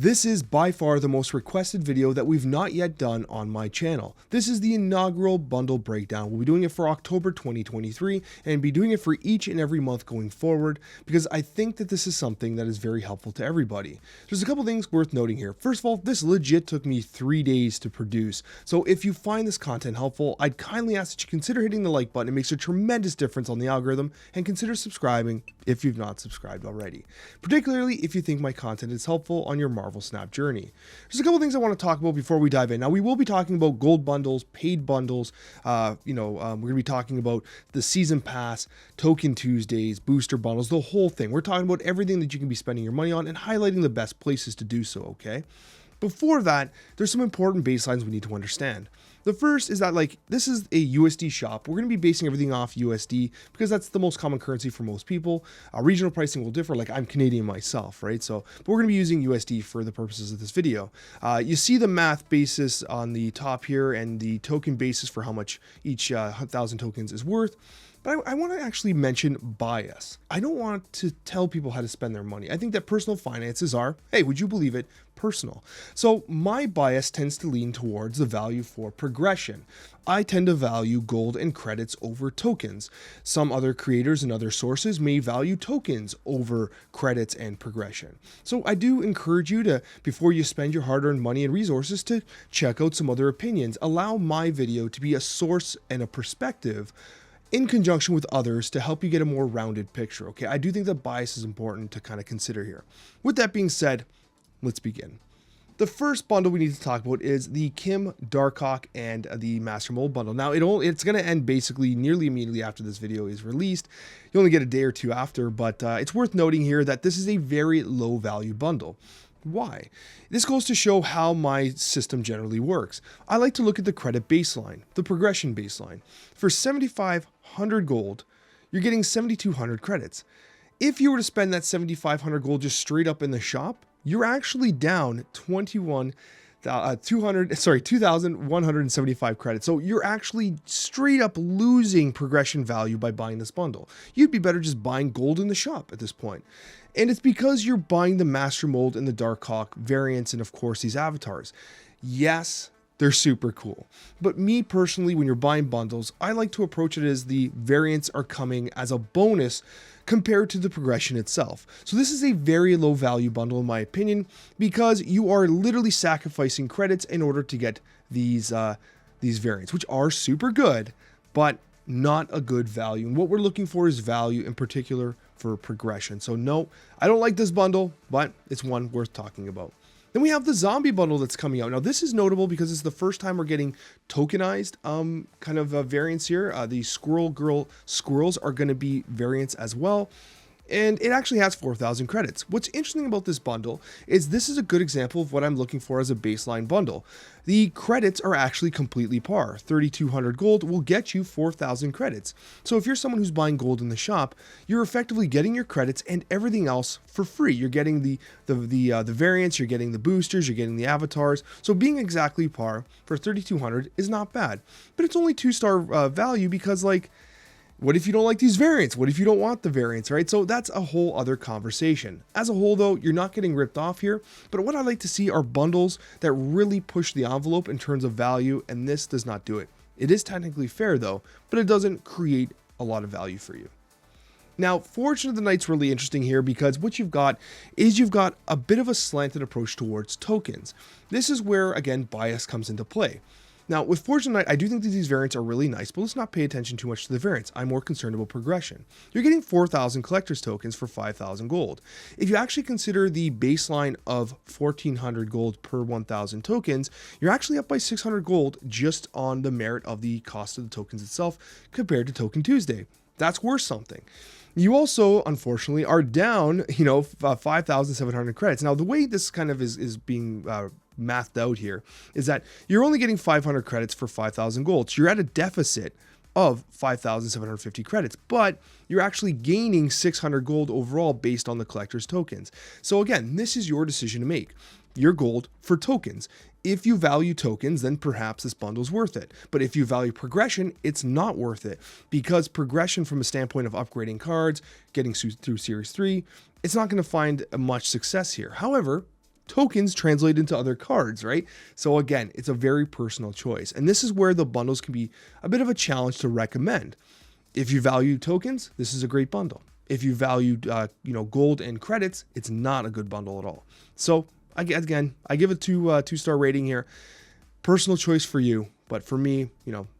This is by far the most requested video that we've not yet done on my channel. This is the inaugural bundle breakdown. We'll be doing it for October 2023 and be doing it for each and every month going forward because I think that this is something that is very helpful to everybody. There's a couple things worth noting here. First of all, this legit took me 3 days to produce. So if you find this content helpful, I'd kindly ask that you consider hitting the like button. It makes a tremendous difference on the algorithm, and consider subscribing if you've not subscribed already, particularly if you think my content is helpful on your Marvel Snap journey. There's a couple things I want to talk about before we dive in. Now, we will be talking about gold bundles, paid bundles. We're going to be talking about the season pass, token Tuesdays, booster bundles, the whole thing. We're talking about everything that you can be spending your money on and highlighting the best places to do so, okay? Before that, there's some important baselines we need to understand. The first is that, this is a USD shop. We're going to be basing everything off USD because that's the most common currency for most people. Regional pricing will differ. I'm Canadian myself, right? So, but we're going to be using USD for the purposes of this video. You see the math basis on the top here and the token basis for how much each 1,000 tokens is worth. But I want to actually mention bias. I don't want to tell people how to spend their money. I think that personal finances are, hey, would you believe it, personal. So my bias tends to lean towards the value for progression. I tend to value gold and credits over tokens. Some other creators and other sources may value tokens over credits and progression. So I do encourage you to, before you spend your hard-earned money and resources, to check out some other opinions. Allow my video to be a source and a perspective in conjunction with others to help you get a more rounded picture, okay? I do think that bias is important to kind of consider here. With that being said, let's begin. The first bundle we need to talk about is the Kim Darkhawk and the Master Mold bundle. Now, it's going to end basically nearly immediately after this video is released. You only get a day or two after, but it's worth noting here that this is a very low value bundle. Why? This goes to show how my system generally works. I like to look at the credit baseline, the progression baseline. For 7,500 gold, you're getting 7,200 credits. If you were to spend that 7,500 gold just straight up in the shop, you're actually down 2,175 credits. So you're actually straight up losing progression value by buying this bundle. You'd be better just buying gold in the shop at this point. And it's because you're buying the Master Mold and the Darkhawk variants and of course these avatars. Yes, they're super cool. But me personally, when you're buying bundles, I like to approach it as the variants are coming as a bonus compared to the progression itself. So this is a very low value bundle in my opinion, because you are literally sacrificing credits in order to get these variants, which are super good, but not a good value. And what we're looking for is value, in particular for progression. So no, I don't like this bundle, but it's one worth talking about. Then we have the zombie bundle that's coming out. Now this is notable because it's the first time we're getting tokenized variants here. The Squirrel Girl squirrels are going to be variants as well. And it actually has 4,000 credits. What's interesting about this bundle is this is a good example of what I'm looking for as a baseline bundle. The credits are actually completely par. 3,200 gold will get you 4,000 credits. So if you're someone who's buying gold in the shop, you're effectively getting your credits and everything else for free. You're getting the variants, you're getting the boosters, you're getting the avatars. So being exactly par for 3,200 is not bad. But it's only 2-star value because what if you don't like these variants? What if you don't want the variants, right? So that's a whole other conversation. As a whole though, you're not getting ripped off here, but what I like to see are bundles that really push the envelope in terms of value, and this does not do it. It is technically fair though, but it doesn't create a lot of value for you. Now, Fortune of the Night's really interesting here because what you've got is a bit of a slanted approach towards tokens. This is where, again, bias comes into play. Now, with Fortune Knight, I do think that these variants are really nice, but let's not pay attention too much to the variants. I'm more concerned about progression. You're getting 4,000 collector's tokens for 5,000 gold. If you actually consider the baseline of 1,400 gold per 1,000 tokens, you're actually up by 600 gold just on the merit of the cost of the tokens itself compared to Token Tuesday. That's worth something. You also, unfortunately, are down, 5,700 credits. Now, the way this kind of is being mathed out here is that you're only getting 500 credits for 5,000 gold. So you're at a deficit of 5,750 credits, but you're actually gaining 600 gold overall based on the collector's tokens. So again, this is your decision to make. Your gold for tokens. If you value tokens, then perhaps this bundle is worth it. But if you value progression, it's not worth it, because progression from a standpoint of upgrading cards, getting through Series 3, it's not going to find much success here. However, tokens translate into other cards, right? So again, it's a very personal choice. And this is where the bundles can be a bit of a challenge to recommend. If you value tokens, this is a great bundle. If you value, gold and credits, it's not a good bundle at all. So I give it a 2-star rating here. Personal choice for you. But for me,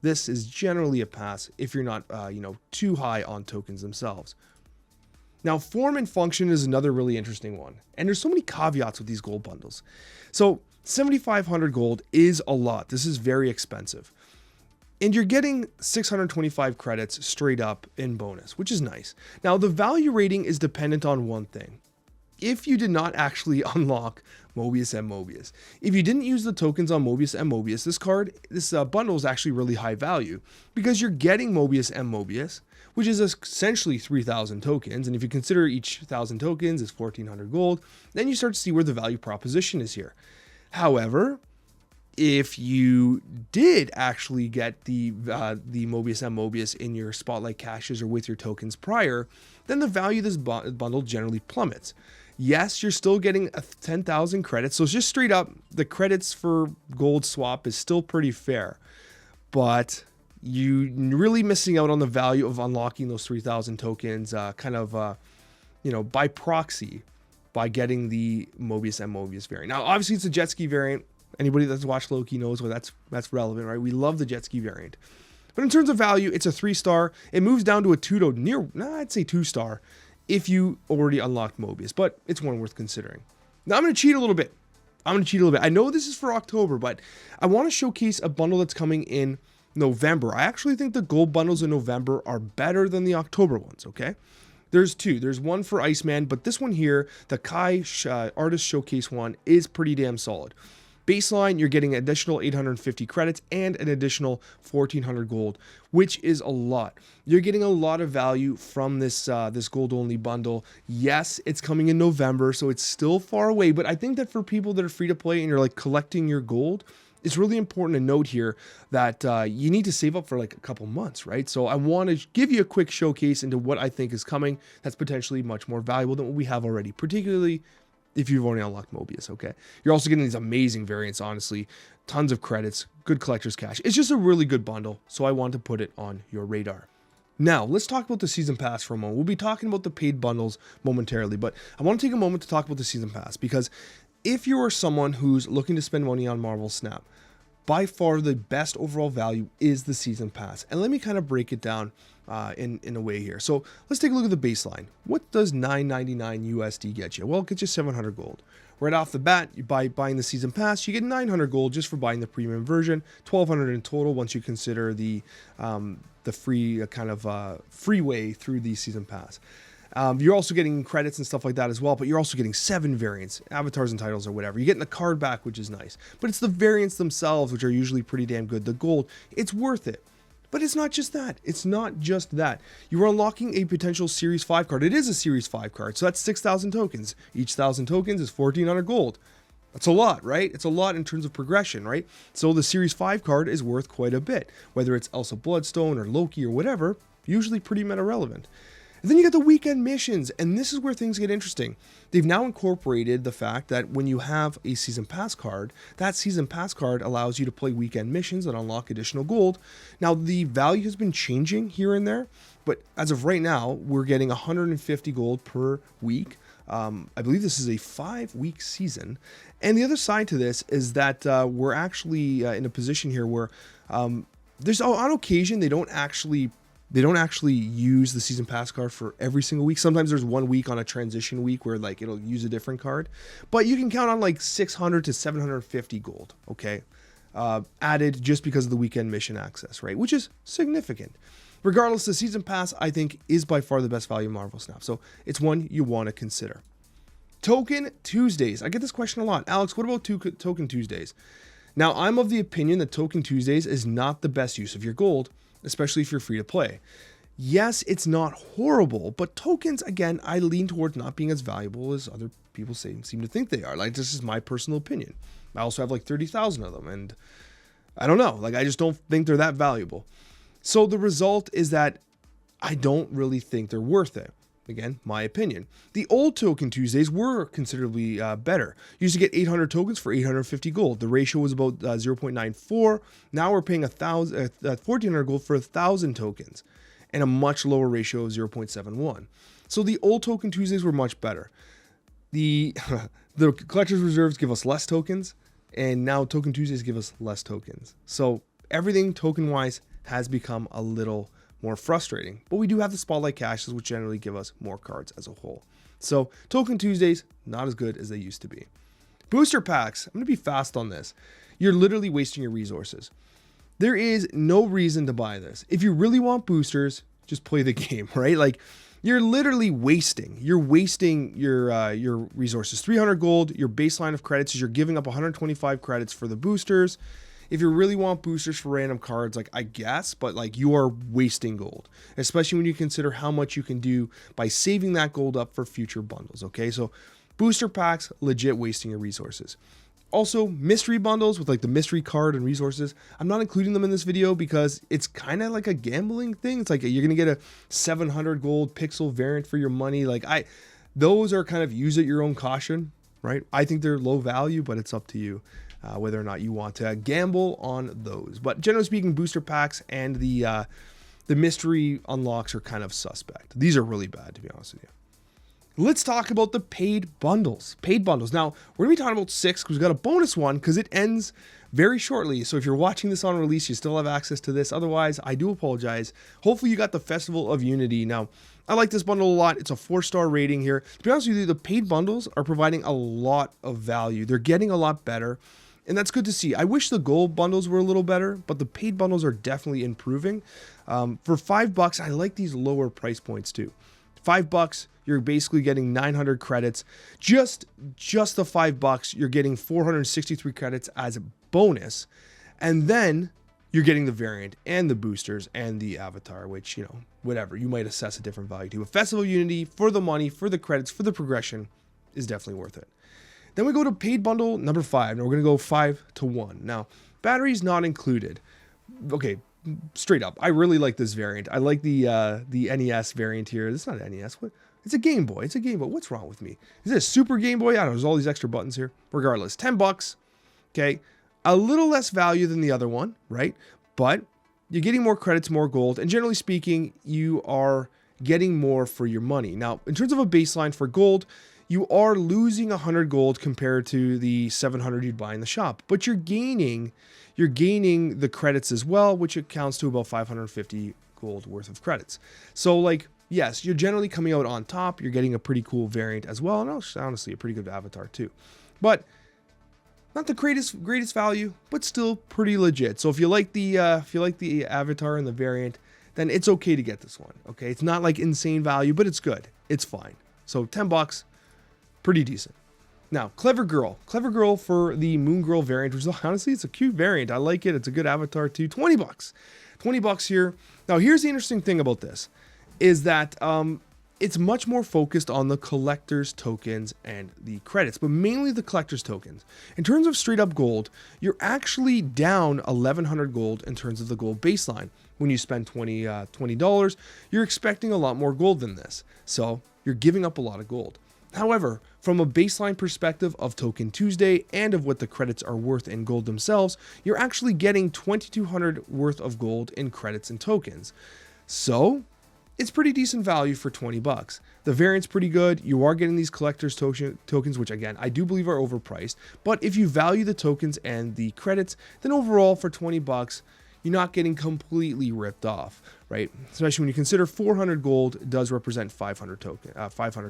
this is generally a pass if you're not, too high on tokens themselves. Now, form and function is another really interesting one. And there's so many caveats with these gold bundles. So 7,500 gold is a lot. This is very expensive. And you're getting 625 credits straight up in bonus, which is nice. Now, the value rating is dependent on one thing. If you did not actually unlock Mobius and Mobius, if you didn't use the tokens on Mobius and Mobius, this bundle is actually really high value because you're getting Mobius and Mobius, which is essentially 3,000 tokens. And if you consider each 1,000 tokens is 1,400 gold, then you start to see where the value proposition is here. However, if you did actually get the Mobius and Mobius in your spotlight caches or with your tokens prior, then the value of this bundle generally plummets. Yes, you're still getting 10,000 credits. So it's just straight up, the credits for gold swap is still pretty fair. But you're really missing out on the value of unlocking those 3,000 tokens by proxy by getting the Mobius and Mobius variant. Now, obviously, it's a jet ski variant. Anybody that's watched Loki knows why that's relevant, right? We love the jet ski variant. But in terms of value, it's a 3-star. It moves down to a 2-star if you already unlocked Mobius, but it's one worth considering. Now I'm going to cheat a little bit. I know this is for October, but I want to showcase a bundle that's coming in November. I actually think the gold bundles in November are better than the October ones, okay? There's two. There's one for Iceman, but this one here, the Kai Artist Showcase one, is pretty damn solid. Baseline, you're getting an additional 850 credits and an additional 1,400 gold, which is a lot. You're getting a lot of value from this gold-only bundle. Yes, it's coming in November, so it's still far away, but I think that for people that are free to play and you're like collecting your gold, it's really important to note here that you need to save up for like a couple months, right? So I want to give you a quick showcase into what I think is coming that's potentially much more valuable than what we have already, particularly if you've only unlocked Mobius, okay? You're also getting these amazing variants, honestly. Tons of credits, good collector's cash. It's just a really good bundle, so I want to put it on your radar. Now, let's talk about the Season Pass for a moment. We'll be talking about the paid bundles momentarily, but I want to take a moment to talk about the Season Pass because if you are someone who's looking to spend money on Marvel Snap, by far the best overall value is the Season Pass. And let me kind of break it down in a way here. So let's take a look at the baseline. What does $9.99 USD get you? Well, it gets you 700 gold. Right off the bat, by buying the Season Pass, you get 900 gold just for buying the premium version, 1,200 in total once you consider the free freeway through the Season Pass. You're also getting credits and stuff like that as well, but you're also getting 7 variants, avatars and titles or whatever. You're getting the card back, which is nice. But it's the variants themselves, which are usually pretty damn good. The gold, it's worth it. But it's not just that. It's not just that. You are unlocking a potential Series 5 card. It is a Series 5 card, so that's 6,000 tokens. Each 1,000 tokens is 1,400 gold. That's a lot, right? It's a lot in terms of progression, right? So the Series 5 card is worth quite a bit. Whether it's Elsa Bloodstone or Loki or whatever, usually pretty meta relevant. And then you got the weekend missions, and this is where things get interesting. They've now incorporated the fact that when you have a Season Pass card, that Season Pass card allows you to play weekend missions that unlock additional gold. Now, the value has been changing here and there, but as of right now, we're getting 150 gold per week. I believe this is a 5-week season. And the other side to this is that we're actually in a position here where there's on occasion they don't actually use the Season Pass card for every single week. Sometimes there's 1 week on a transition week where like it'll use a different card, but you can count on like 600 to 750 gold, okay, added just because of the weekend mission access, right? Which is significant. Regardless, the Season Pass, I think, is by far the best value Marvel Snap, so it's one you want to consider. Token Tuesdays. I get this question a lot. Alex, what about Token Tuesdays? Now, I'm of the opinion that Token Tuesdays is not the best use of your gold, especially if you're free to play. Yes, it's not horrible, but tokens, again, I lean towards not being as valuable as other people seem to think they are. Like, this is my personal opinion. I also have like 30,000 of them, and I don't know. Like, I just don't think they're that valuable. So the result is that I don't really think they're worth it. Again, my opinion. The old Token Tuesdays were considerably better. You used to get 800 tokens for 850 gold. The ratio was about 0.94. Now we're paying 1,400 gold for 1,000 tokens and a much lower ratio of 0.71. So the old Token Tuesdays were much better. The Collector's Reserves give us less tokens, and now Token Tuesdays give us less tokens. So everything token-wise has become a little more frustrating, but we do have the Spotlight Caches, which generally give us more cards as a whole. So Token Tuesdays, not as good as they used to be. Booster packs, I'm going to be fast on this. You're literally wasting your resources. There is no reason to buy this. If you really want boosters, just play the game, right? Like, you're literally wasting. You're wasting your resources. 300 gold, your baseline of credits is you're giving up 125 credits for the boosters. If you really want boosters for random cards, like, I guess, but like, you are wasting gold, especially when you consider how much you can do by saving that gold up for future bundles. Okay, so booster packs, legit wasting your resources. Also, mystery bundles with like the mystery card and resources. I'm not including them in this video because it's kind of like a gambling thing. It's like you're gonna get a 700 gold pixel variant for your money. Like, those are kind of use at your own caution, right? I think they're low value, but it's up to you. Whether or not you want to gamble on those. But generally speaking, booster packs and the mystery unlocks are kind of suspect. These are really bad, to be honest with you. Let's talk about the paid bundles. Paid bundles. Now, we're going to be talking about 6 because we've got a bonus one because it ends very shortly. So if you're watching this on release, you still have access to this. Otherwise, I do apologize. Hopefully you got the Festival of Unity. Now, I like this bundle a lot. It's a 4-star rating here. To be honest with you, the paid bundles are providing a lot of value. They're getting a lot better. And that's good to see. I wish the gold bundles were a little better, but the paid bundles are definitely improving. For $5, I like these lower price points too. $5, you're basically getting 900 credits. Just the $5, you're getting 463 credits as a bonus. And then you're getting the variant and the boosters and the avatar, which, you know, whatever, you might assess a different value to. A Festival of Unity for the money, for the credits, for the progression is definitely worth it. Then we go to paid bundle number 5. Now we're going to go 5 to 1. Now, batteries not included. Okay, straight up, I really like this variant. I like the NES variant here. It's not NES. What? It's a Game Boy. It's a Game Boy. What's wrong with me? Is it a Super Game Boy? I don't know. There's all these extra buttons here. Regardless, $10. Okay, a little less value than the other one, right? But you're getting more credits, more gold, and generally speaking, you are getting more for your money. Now, in terms of a baseline for gold, you are losing 100 gold compared to the 700 you'd buy in the shop, but you're gaining the credits as well, which accounts to about 550 gold worth of credits. So like, yes, you're generally coming out on top. You're getting a pretty cool variant as well, and honestly, a pretty good avatar too. But not the greatest value, but still pretty legit. So if you like the avatar and the variant, then it's okay to get this one. Okay, it's not like insane value, but it's good. It's fine. So $10. Pretty decent. Now, Clever Girl for the Moon Girl variant, which is, honestly, it's a cute variant. I like it. It's a good avatar too. $20. $20 here. Now, here's the interesting thing about this is that it's much more focused on the collector's tokens and the credits, but mainly the collector's tokens. In terms of straight up gold, you're actually down 1,100 gold in terms of the gold baseline. When you spend $20, you're expecting a lot more gold than this. So you're giving up a lot of gold. However, from a baseline perspective of Token Tuesday and of what the credits are worth in gold themselves, you're actually getting 2,200 worth of gold in credits and tokens. So it's pretty decent value for $20. The variant's pretty good. You are getting these collector's tokens, which again, I do believe are overpriced. But if you value the tokens and the credits, then overall for $20, you're not getting completely ripped off, right? Especially when you consider 400 gold does represent 500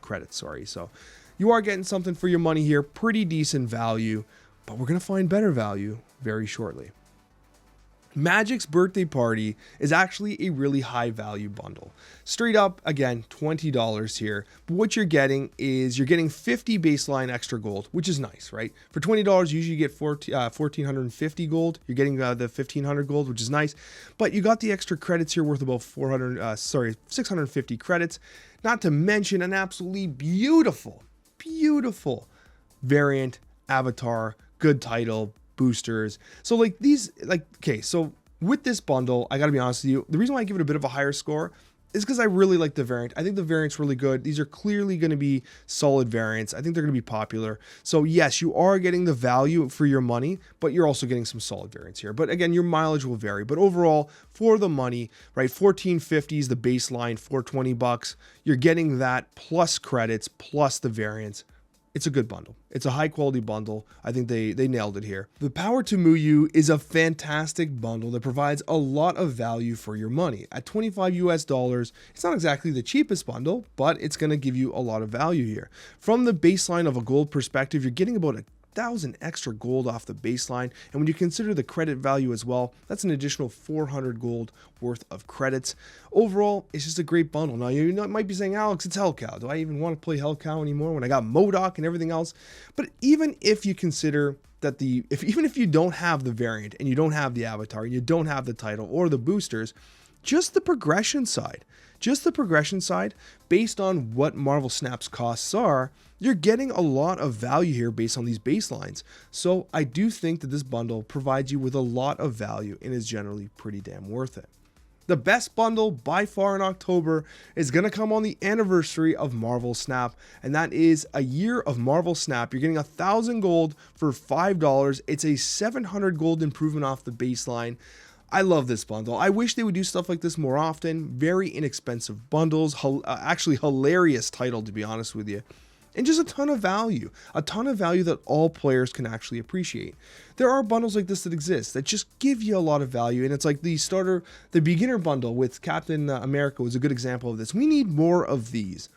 credits, sorry. So you are getting something for your money here, pretty decent value, but we're going to find better value very shortly. Magic's Birthday Party is actually a really high value bundle. Straight up, again, $20 here. But what you're getting is you're getting 50 baseline extra gold, which is nice, right? For $20, you usually get 1,450 gold. You're getting the 1,500 gold, which is nice. But you got the extra credits here worth about 650 credits. Not to mention an absolutely beautiful variant, avatar, good title, boosters. So okay, so with this bundle, I gotta be honest with you, the reason why I give it a bit of a higher score is because I really like the variant. I think the variant's really good. These are clearly going to be solid variants. I think they're going to be popular. So yes, you are getting the value for your money, but you're also getting some solid variants here. But again, your mileage will vary. But overall, for the money, right, 1450 is the baseline, for $20. You're getting that plus credits, plus the variants. It's a good bundle. It's a high quality bundle. I think they nailed it here. The Power to Muyu is a fantastic bundle that provides a lot of value for your money. At $25 US, it's not exactly the cheapest bundle, but it's going to give you a lot of value here. From the baseline of a gold perspective, you're getting about 1,000 extra gold off the baseline, and when you consider the credit value as well, that's an additional 400 gold worth of credits. Overall, it's just a great bundle. Now you might be saying, Alex, it's Hellcow. Do I even want to play Hellcow anymore when I got MODOK and everything else? But even if you consider that even if you don't have the variant and you don't have the avatar and you don't have the title or the boosters, just the progression side, based on what Marvel Snap's costs are, you're getting a lot of value here based on these baselines. So I do think that this bundle provides you with a lot of value and is generally pretty damn worth it. The best bundle by far in October is going to come on the anniversary of Marvel Snap, and that is a year of Marvel Snap. You're getting 1,000 gold for $5. It's a 700 gold improvement off the baseline. I love this bundle. I wish they would do stuff like this more often. Very inexpensive bundles, actually hilarious title, to be honest with you. And just a ton of value that all players can actually appreciate. There are bundles like this that exist that just give you a lot of value, and it's like the beginner bundle with Captain America was a good example of this. We need more of these.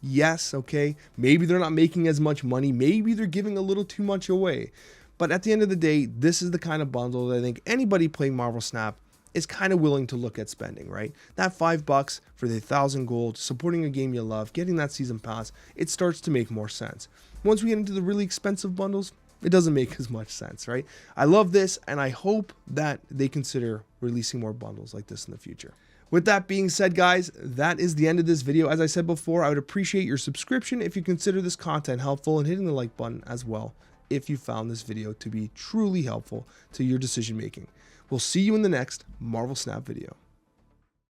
Yes, okay, maybe they're not making as much money, maybe they're giving a little too much away, but at the end of the day, this is the kind of bundle that I think anybody playing Marvel Snap is kind of willing to look at spending, right? That $5 for the 1,000 gold, supporting a game you love, getting that season pass, it starts to make more sense. Once we get into the really expensive bundles, it doesn't make as much sense, right? I love this, and I hope that they consider releasing more bundles like this in the future. With that being said, guys, that is the end of this video. As I said before, I would appreciate your subscription if you consider this content helpful, and hitting the like button as well if you found this video to be truly helpful to your decision making. We'll see you in the next Marvel Snap video.